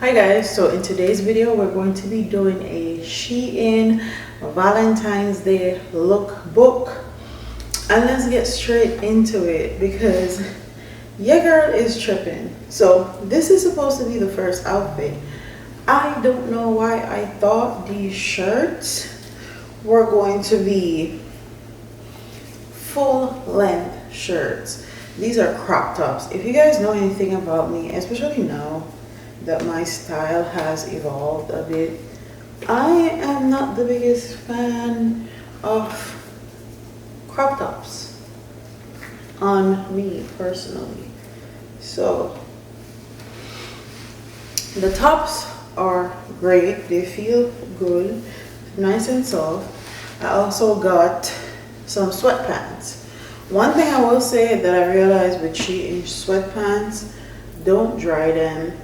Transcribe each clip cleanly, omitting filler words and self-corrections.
Hi guys, so in today's video we're going to be doing a Shein Valentine's Day lookbook, and let's get straight into it because your girl is tripping. So this is supposed to be the first outfit. I don't know why I thought these shirts were going to be full length shirts. These are crop tops. If you guys know anything about me, especially now that my style has evolved a bit, I am not the biggest fan of crop tops on me personally. So the tops are great, they feel good, nice and soft. I also got some sweatpants. One thing I will say that I realized with Shein sweatpants, don't dry them.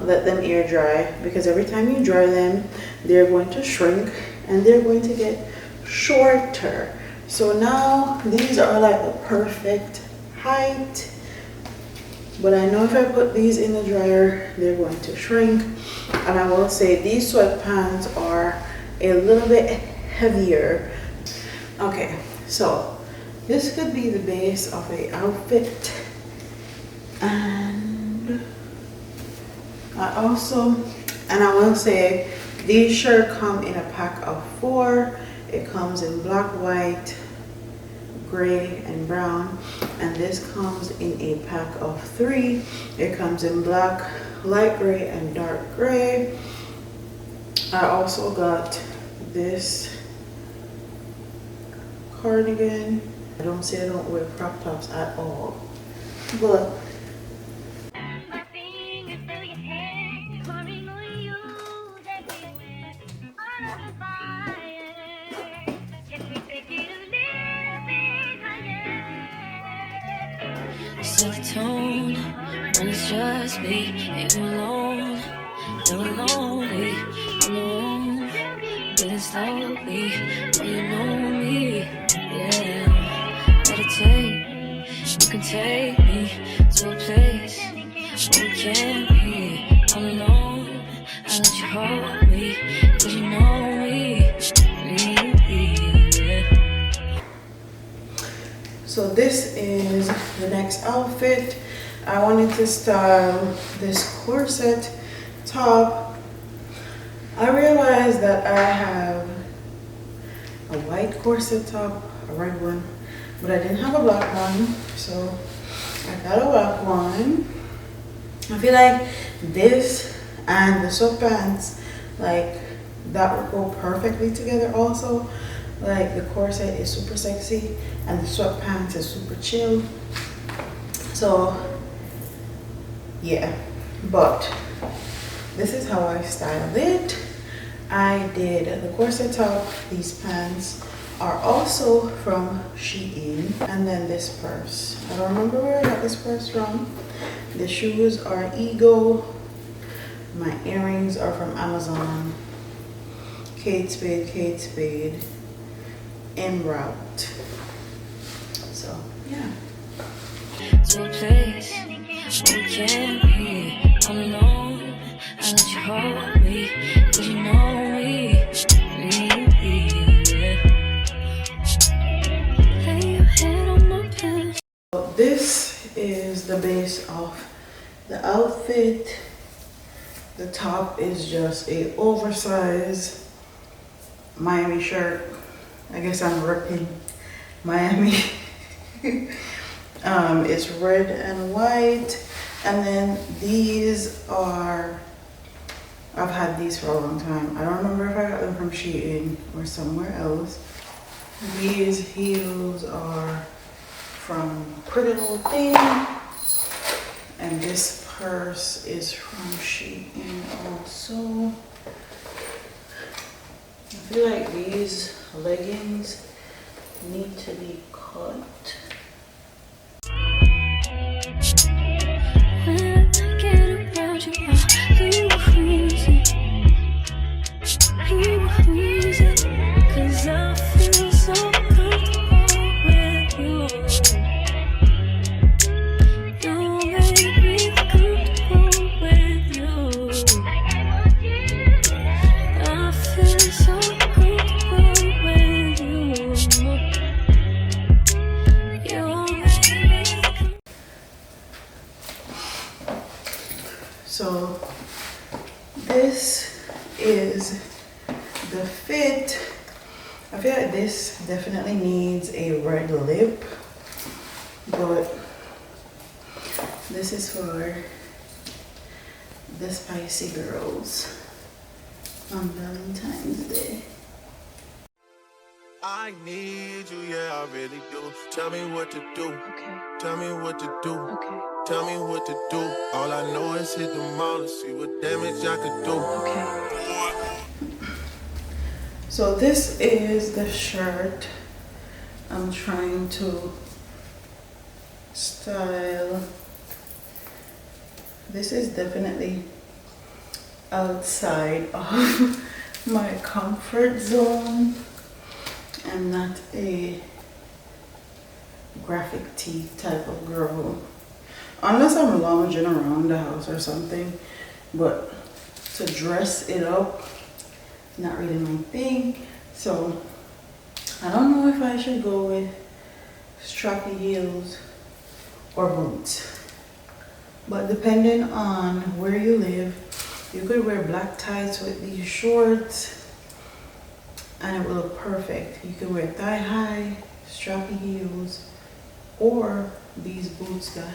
Let them air dry, because every time you dry them they're going to shrink and they're going to get shorter. So now these are like the perfect height, but I know if I put these in the dryer they're going to shrink. And I will say these sweatpants are a little bit heavier. Okay, so this could be the base of a outfit. And I will say these shirts come in a pack of 4. It comes in black, white, gray, and brown, and this comes in a pack of 3. It comes in black, light gray, and dark gray. I also got this cardigan. I don't say I don't wear crop tops at all, but set the tone when it's just me and you alone. You're lonely, alone, breathing slowly when you know me. Yeah, meditate. You can take me to a place where we can't be. I'm alone. I let you hold me 'cause you know me. So this is the next outfit. I wanted to style this corset top. I realized that I have a white corset top, a red one, but I didn't have a black one, so I got a black one. I feel like this and the sweatpants, like that would go perfectly together also. Like the corset is super sexy and the sweatpants is super chill. So yeah, but this is how I styled it. I did the corset top. These pants are also from Shein. And then this purse, I don't remember where I got this purse from. The shoes are Ego. My earrings are from Amazon. Kate Spade en route. So yeah, to a place where we can't be. I'm alone. I let you hold me 'cause you know me. Lay your head on my pillow. so this is the base of the outfit. The top is just a oversized Miami shirt. I guess I'm repping Miami. It's red and white, and then these are, I've had these for a long time. I don't remember if I got them from Shein or somewhere else. These heels are from Pretty Little Thing, and this purse is from Shein also. I feel like these leggings need to be cut. When I get around you, you freezing. You freezing. 'Cause I feel so comfortable with you. You make me comfortable with you. So this is the fit. I feel like this definitely needs a red lip, but this is for the spicy girls on Valentine's Day. I need you, yeah, I really do. Tell me what to do. Okay. Tell me what to do. Okay. Tell me what to do. All I know is hit the mall and see what damage I could do. Okay. So this is the shirt I'm trying to style. This is definitely outside of my comfort zone. I'm not a graphic tee type of girl, unless I'm lounging around the house or something, but to dress it up, not really my thing. So I don't know if I should go with strappy heels or boots, but depending on where you live, you could wear black tights with these shorts and it will look perfect. You can wear thigh high, strappy heels, or these boots that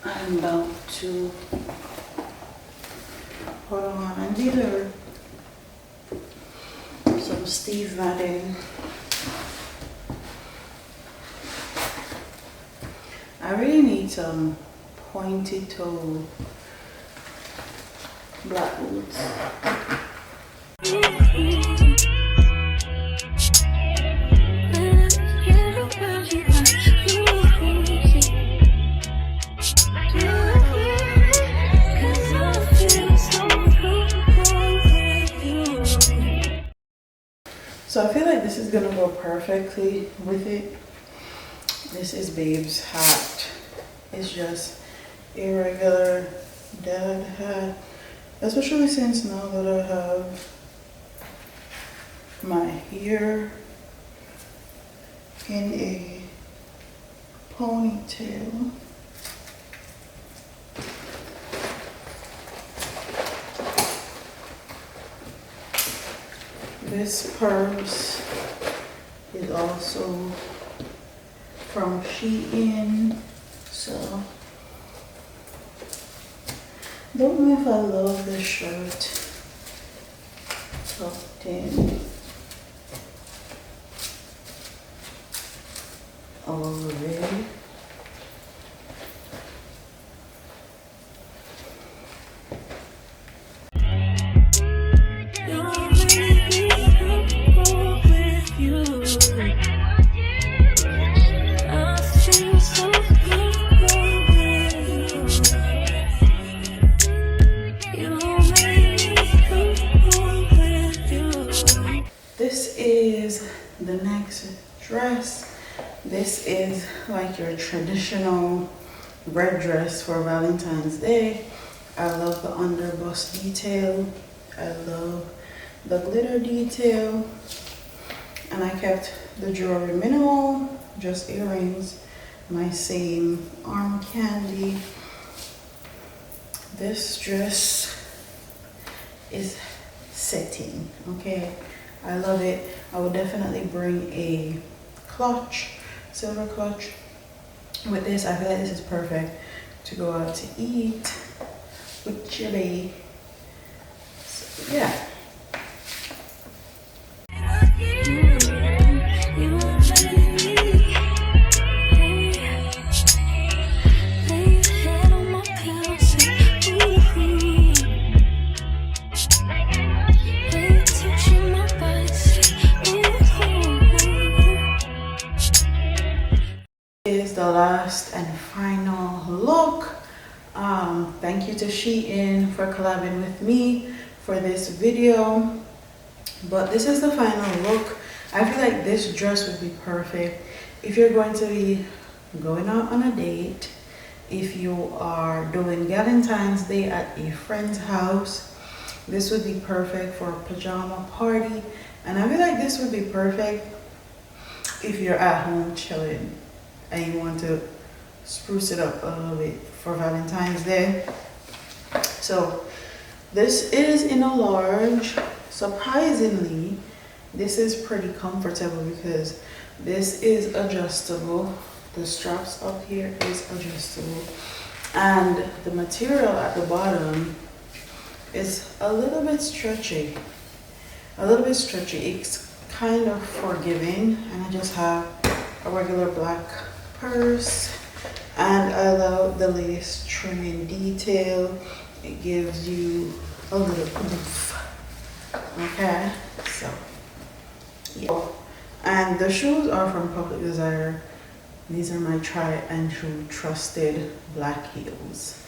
I'm about to put on. And these are some Steve Madden. I really need some pointy toe black boots. So I feel like this is gonna go perfectly with it. This is Babe's hat. It's just a regular dad hat, especially since now that I have my hair in a ponytail. This purse is also from Shein, so don't know if I love this shirt tucked in all the way. This is the next dress. This is like your traditional red dress for Valentine's Day. I love the underbust detail. I love the glitter detail. And I kept the jewelry minimal, just earrings, my same arm candy. This dress is setting, okay? I love it. I would definitely bring a clutch, silver clutch with this. I feel like this is perfect to go out to eat with chili. So, yeah. Is the last and final look. Thank you to Shein for collabing with me for this video, but this is the final look. I feel like this dress would be perfect if you're going to be going out on a date, if you are doing Valentine's Day at a friend's house. This would be perfect for a pajama party, and I feel like this would be perfect if you're at home chilling and you want to spruce it up a little bit for Valentine's Day. So this is in a large. Surprisingly, this is pretty comfortable because this is adjustable. The straps up here is adjustable, and the material at the bottom is a little bit stretchy. It's kind of forgiving, and I just have a regular black purse, and I love the lace trimming detail. It gives you a little oomph. Okay, so yeah. And the shoes are from Public Desire. These are my tried and true trusted black heels.